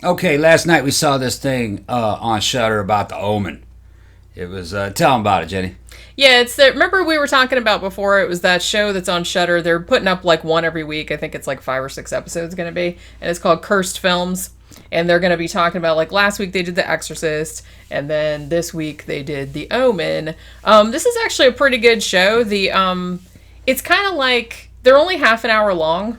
Okay, last night we saw this thing on Shudder about the Omen. It was, tell them about it, Jenny. Yeah, it's the, remember we were talking about before, it was that show that's on Shudder. They're putting up like one every week. I think it's like 5 or 6 episodes going to be. And it's called Cursed Films. And they're going to be talking about, like, last week they did The Exorcist. And then this week they did The Omen. This is actually a pretty good show. It's kind of like, they're only half an hour long.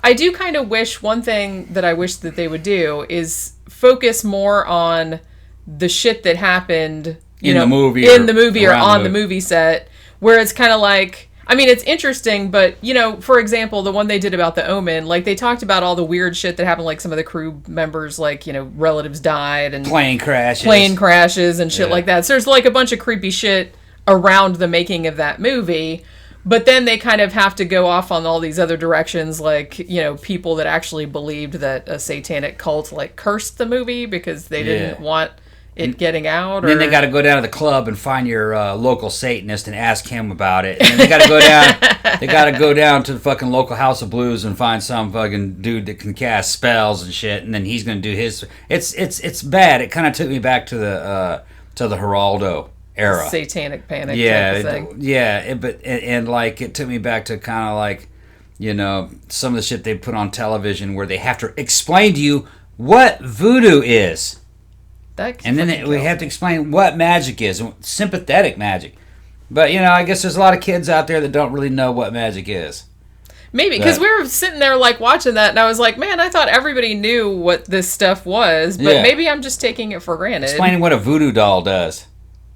I do kind of wish, one thing that I wish that they would do is focus more on the shit that happened in the movie or on the movie set, where it's kind of like, I mean, it's interesting, but, you know, for example, the one they did about the Omen, like, they talked about all the weird shit that happened, like, some of the crew members, like, you know, relatives died, and plane crashes and shit like that. So there's, like, a bunch of creepy shit around the making of that movie, but then they kind of have to go off on all these other directions, like, you know, people that actually believed that a satanic cult, like, cursed the movie because they didn't want it getting out. Or... Then they got to go down to the club and find your local Satanist and ask him about it. And then they got to go down. They got to go down to the fucking local House of Blues and find some fucking dude that can cast spells and shit. And then he's gonna do his. It's bad. It kind of took me back to the Geraldo era. Satanic Panic. Type of thing. But like it took me back to kind of like, you know, some of the shit they put on television where they have to explain to you what voodoo is. And then we have to explain what magic is, sympathetic magic. But, you know, I guess there's a lot of kids out there that don't really know what magic is. Maybe, because we were sitting there, like, watching that, and I was like, man, I thought everybody knew what this stuff was, but maybe I'm just taking it for granted. Explaining what a voodoo doll does.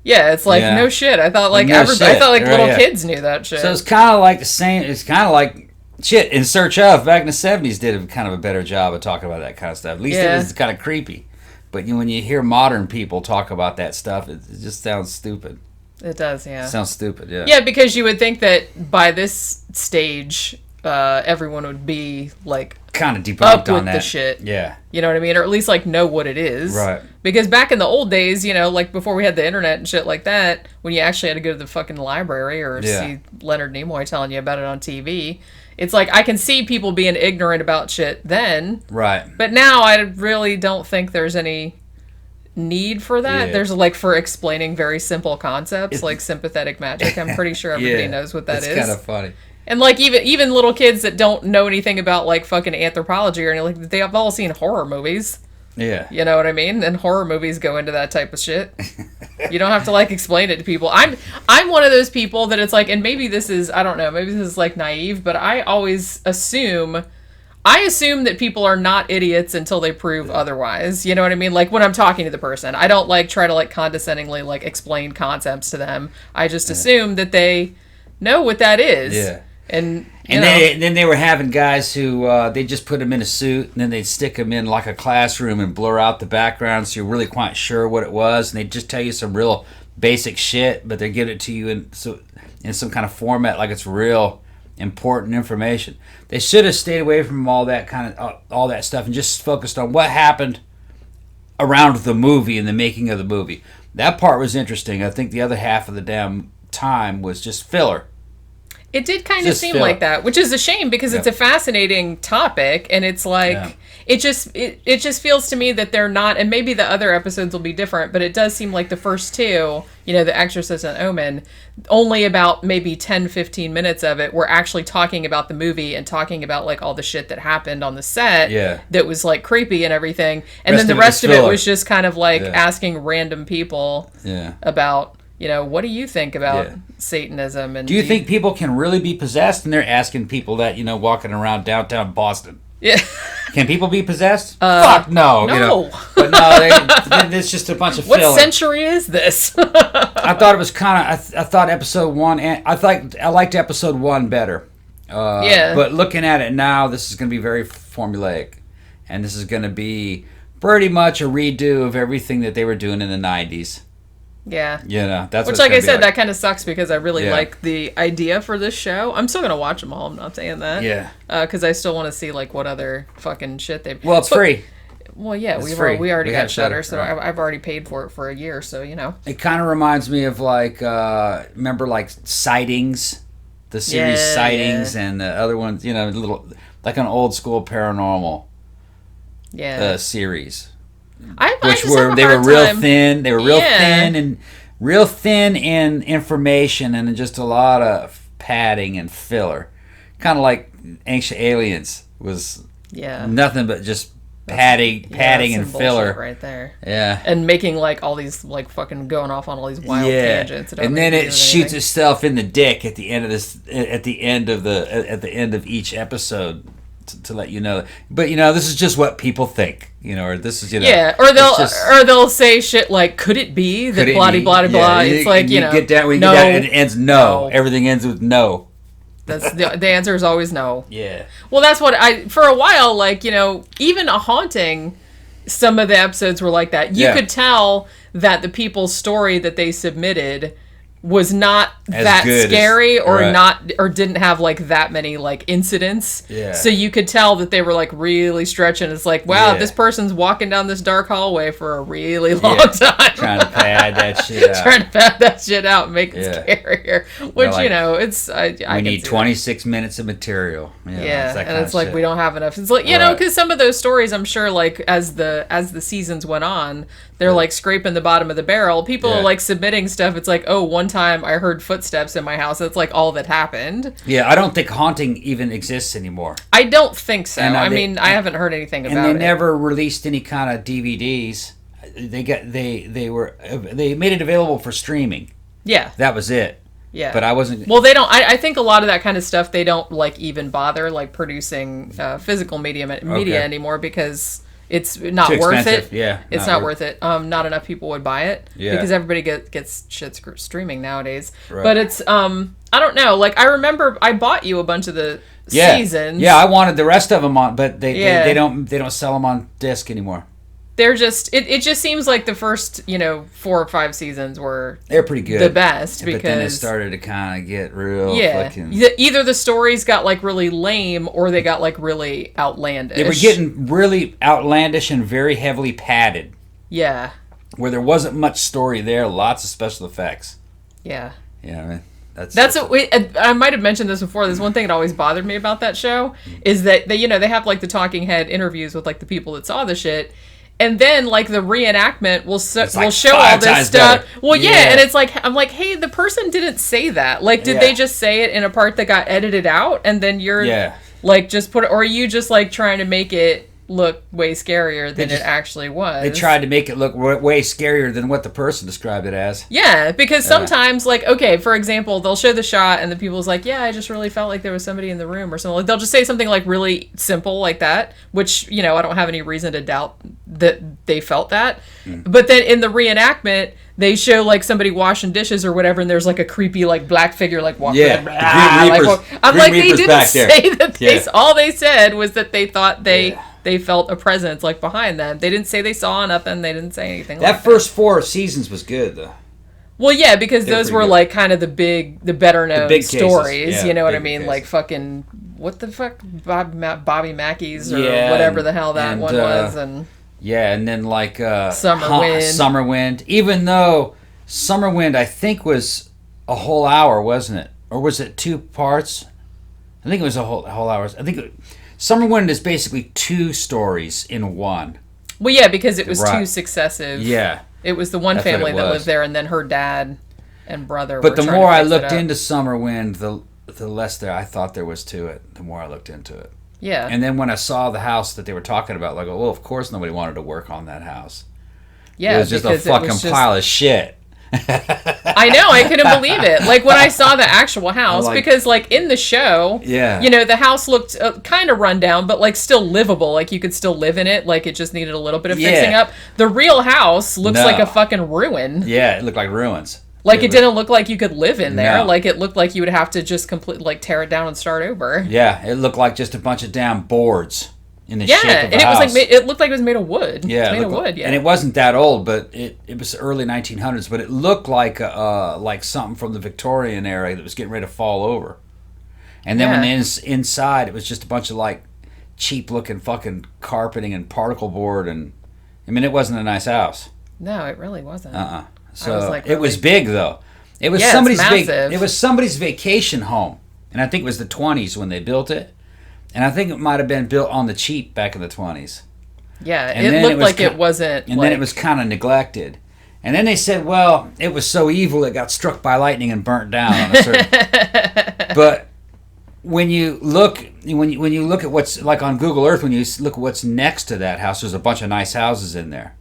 Yeah, it's like, no shit. I thought, like, I thought, like, little kids knew that shit. So it's kind of like the same, it's kind of like, shit, In Search Of, back in the 70s, did kind of a better job of talking about that kind of stuff. At least it was kind of creepy. But when you hear modern people talk about that stuff, it just sounds stupid. It does, yeah. It sounds stupid, yeah. Yeah, because you would think that by this stage, everyone would be, like, kind of debunked up on with that. the shit. Yeah. You know what I mean? Or at least, like, know what it is. Right. Because back in the old days, you know, like, before we had the internet and shit like that, when you actually had to go to the fucking library or see Leonard Nimoy telling you about it on TV... It's like, I can see people being ignorant about shit then. Right. But now I really don't think there's any need for that. Yeah. There's, like, for explaining very simple concepts, like sympathetic magic. I'm pretty sure everybody knows what that is. It's kind of funny. And, like, even little kids that don't know anything about, like, fucking anthropology or anything, like, they have all seen horror movies. Yeah. You know what I mean? And horror movies go into that type of shit. You don't have to, like, explain it to people. I'm one of those people that it's like, and maybe this is, I don't know, maybe this is, like, naive, but I always assume that people are not idiots until they prove otherwise. You know what I mean? Like, when I'm talking to the person, I don't, like, try to, like, condescendingly, like, explain concepts to them. I just assume that they know what that is. Yeah. And then they were having guys who they just put them in a suit and then they'd stick them in like a classroom and blur out the background so you're really quite sure what it was, and they'd just tell you some real basic shit, but they give it to you in some kind of format like it's real important information. They should have stayed away from all that kind of all that stuff and just focused on what happened around the movie and the making of the movie. That part was interesting. I think the other half of the damn time was just filler. It did kind of seem like that, which is a shame because it's a fascinating topic, and it's like it just feels to me that they're not, and maybe the other episodes will be different, but it does seem like the first two, you know, The Exorcist and Omen, only about maybe 10-15 minutes of it were actually talking about the movie and talking about, like, all the shit that happened on the set that was, like, creepy and everything, and then the rest of it was just kind of like asking random people about, you know, what do you think about Satanism? And do you think people can really be possessed? And they're asking people that, you know, walking around downtown Boston. Yeah. Can people be possessed? Fuck no. No. You know? But no, it's just a bunch of what filling. century is this? I thought it was kind of, I thought episode 1, I liked episode 1 better. But looking at it now, this is going to be very formulaic. And this is going to be pretty much a redo of everything that they were doing in the 90s. Yeah. You know, that's which, like I said, that kind of sucks because I really like the idea for this show. I'm still going to watch them all. I'm not saying that. Yeah. Because I still want to see, like, what other fucking shit they've... Well, it's free. Well, yeah, we already got Shudder, so right. I've already paid for it for a year, so, you know. It kind of reminds me of, like, remember, like, Sightings? The series Sightings and the other ones, you know, little, like an old school Paranormal series. which were they were real thin. They were real thin in information and just a lot of padding and filler. Kind of like Ancient Aliens was nothing but just padding and filler right there. Yeah, and making like all these like fucking going off on all these wild tangents. And then it shoots itself in the dick at the end of this. At the end of each episode. To let you know, but this is just what people think, or this is or they'll say shit like, could it be that blah blah blah? It's like you get down, we get down, and it ends no. Everything ends with no. That's the answer is always no. Yeah. Well, that's what for a while, like even A Haunting, some of the episodes were like that. You could tell that the people's story that they submitted was not that scary or didn't have like that many like incidents. Yeah. So you could tell that they were like really stretching. It's like, wow, this person's walking down this dark hallway for a really long time. Trying to pad that shit out. And make it scarier. Which, it's... we need 26 minutes of material. It's like we don't have enough. It's like, because some of those stories, I'm sure, like, as the seasons went on, they're like scraping the bottom of the barrel. People are like submitting stuff. It's like, oh, one time I heard footsteps in my house. That's like all that happened. Yeah, I don't think haunting even exists anymore. I don't think so. I haven't heard anything about it. And they never released any kind of DVDs. They made it available for streaming. Yeah. That was it. Yeah. But I wasn't... Well, they don't... I think a lot of that kind of stuff, they don't like even bother like producing physical media anymore because... It's not worth it. Yeah, it's not worth it. Not enough people would buy it because everybody gets shit streaming nowadays. Right. But it's I don't know. Like I remember I bought you a bunch of the seasons. Yeah, I wanted the rest of them on, but they don't sell them on disc anymore. They're just it just seems like the first 4 or 5 seasons they're pretty good, the best, because but then it started to kind of get real fucking... either the stories got like really lame or they got like really outlandish. They were getting really outlandish and very heavily padded, where there wasn't much story there, lots of special effects. I mean, I might have mentioned this before. There's one thing that always bothered me about that show is that they have like the talking head interviews with like the people that saw the shit. And then, like, the reenactment will show all this stuff. Better. Well, and it's like, I'm like, hey, the person didn't say that. Like, did they just say it in a part that got edited out? And then you're, like, just put it, or are you just, like, trying to make it look way scarier than it actually was? They tried to make it look way scarier than what the person described it as. Yeah, because sometimes, like, okay, for example, they'll show the shot and the people's like, yeah, I just really felt like there was somebody in the room or something. Like, they'll just say something, like, really simple like that, which, I don't have any reason to doubt that they felt that. But then in the reenactment, they show, like, somebody washing dishes or whatever, and there's, like, a creepy, like, black figure, like, walking. Yeah, I'm like, they didn't say that. All they said was that they thought they felt a presence, like, behind them. They didn't say they saw nothing. They didn't say anything like that. That first 4 seasons was good, though. Well, yeah, because those were, like, kind of the better known stories. You know what I mean? Cases. Like, fucking, what the fuck? Bobby Mackey's or whatever the hell that one was. And and then, like, Summer Wind. Even though Summer Wind, I think, was a whole hour, wasn't it? Or was it 2 parts? I think it was a whole hour. I think Summer Wind is basically 2 stories in one. Well, yeah, because it was 2 successive. Yeah. It was the one family that lived there, and then her dad and brother But the more I looked into Summer Wind, the less there I thought there was to it, the more I looked into it. Yeah. And then when I saw the house that they were talking about, like, well, of course nobody wanted to work on that house. Yeah, it was just a fucking pile of shit. I know, I couldn't believe it. Like, when I saw the actual house, because, like, in the show, the house looked kind of run down, but, like, still livable. Like, you could still live in it. Like, it just needed a little bit of fixing up. The real house looks like a fucking ruin. Yeah, it looked like ruins. Like, it didn't look like you could live in there. No. Like, it looked like you would have to just completely, like, tear it down and start over. Yeah, it looked like just a bunch of damn boards in the shape of the and it house. was like it looked like it was made of wood. Yeah, made of wood. Yeah, and it wasn't that old, but it was early 1900s. But it looked like something from the Victorian era that was getting ready to fall over. And then when inside, it was just a bunch of like cheap looking fucking carpeting and particle board, and I mean, it wasn't a nice house. No, it really wasn't. So it was big though. It was It was somebody's vacation home, and I think it was the 20s when they built it. And I think it might have been built on the cheap back in the 20s. Yeah, And it then looked was like ki- it wasn't. And then it was kind of neglected. And then they said, well, it was so evil it got struck by lightning and burnt down on a certain. But when you look at what's like on Google Earth, when you look at what's next to that house, there's a bunch of nice houses in there,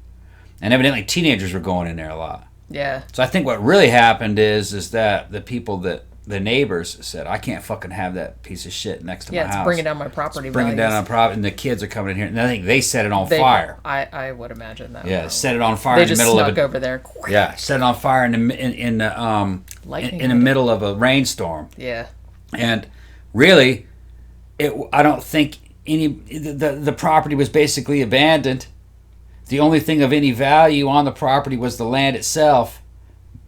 and evidently teenagers were going in there a lot. Yeah. So I think what really happened is that the neighbors said, I can't fucking have that piece of shit next to my house. Yeah, it's bringing down my property. Bringing down on property, and the kids are coming in here, and I think they set it on fire. I would imagine that. Yeah, set it on fire They in the just middle snuck of it. over there. Yeah, set it on fire in the middle of a rainstorm. Yeah. And really, I don't think the property was basically abandoned. The only thing of any value on the property was the land itself.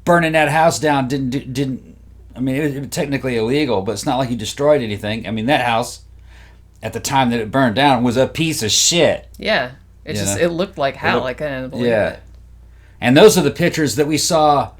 Burning that house down didn't. I mean, it was technically illegal, but it's not like you destroyed anything. I mean, that house, at the time that it burned down, was a piece of shit. Yeah. It looked like hell. I couldn't believe it. And those are the pictures that we saw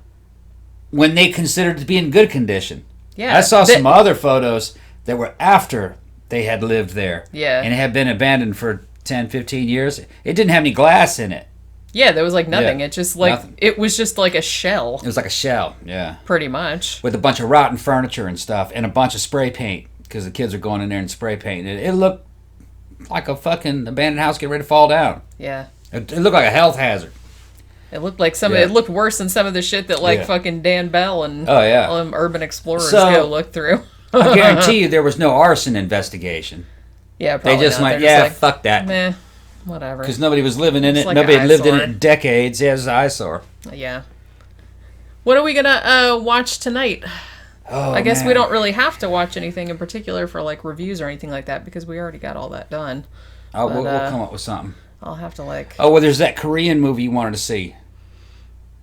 when they considered it to be in good condition. Yeah. I saw some other photos that were after they had lived there. Yeah. And it had been abandoned for 10, 15 years. It didn't have any glass in it. Yeah, there was like nothing. Yeah. It just like Nothing. It was just like a shell. It was like a shell, yeah. Pretty much. With a bunch of rotten furniture and stuff and a bunch of spray paint because the kids are going in there and spray painting it. It looked like a fucking abandoned house getting ready to fall down. Yeah. It looked like a health hazard. It looked like it looked worse than some of the shit that fucking Dan Bell and all them urban explorers go look through. I guarantee you there was no arson investigation. Yeah, probably They just not. went, They're just fuck that. Meh, whatever. Because nobody was living in it. like Nobody an had lived in it eyesore. in decades. Yeah, it was an eyesore. Yeah. What are we gonna watch tonight? Oh, I guess man. we don't really have to watch anything in particular for like reviews or anything like that because we already got all that done. Oh, But, we'll come up with something. I'll have to like. Oh, well, there's that Korean movie you wanted to see.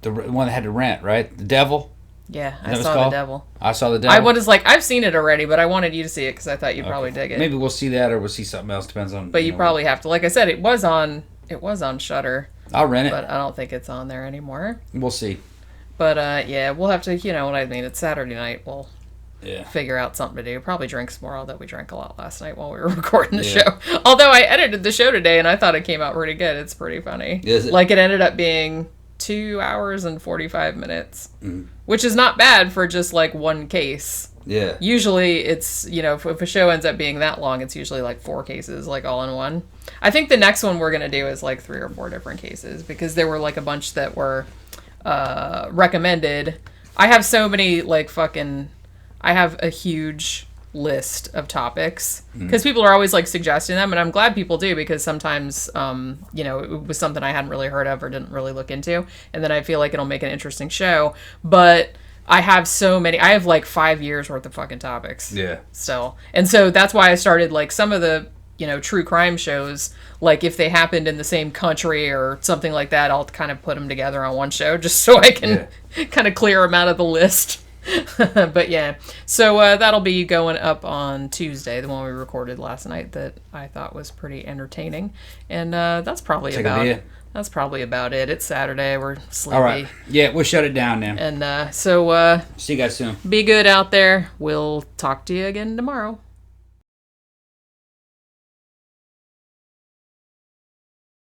The one that had to rent, right? The Devil? Yeah, Is that I what it's saw called? The Devil. I saw The Devil. I was like, I've seen it already, but I wanted you to see it because I thought you'd probably dig it. Maybe we'll see that or we'll see something else. Depends on. But you probably have to. Like I said, it was on Shudder, I'll rent it. but I don't think it's on there anymore. We'll see. But yeah, we'll have to. You know what I mean? It's Saturday night. We'll Yeah. figure out something to do. Probably drink some more, although we drank a lot last night while we were recording the show. Although I edited the show today and I thought it came out pretty good. It's pretty funny. Is it? Like it ended up being 2 hours and 45 minutes, which is not bad for just like one case. Yeah. Usually it's, if a show ends up being that long, it's usually like 4 cases, like all in one. I think the next one we're going to do is like 3 or 4 different cases because there were like a bunch that were recommended. I have so many I have a huge list of topics because people are always like suggesting them, and I'm glad people do because sometimes it was something I hadn't really heard of or didn't really look into, and then I feel like it'll make an interesting show. But I have so many. I have like 5 years worth of fucking topics. Yeah. Still, and so that's why I started like some of the true crime shows. Like if they happened in the same country or something like that, I'll kind of put them together on one show just so I can kind of clear them out of the list. But yeah, so that'll be going up on Tuesday, the one we recorded last night that I thought was pretty entertaining, and that's probably about it. It's Saturday, we're sleepy. All right. Yeah, we'll shut it down now. And so See you guys soon. be good out there. We'll talk to you again tomorrow.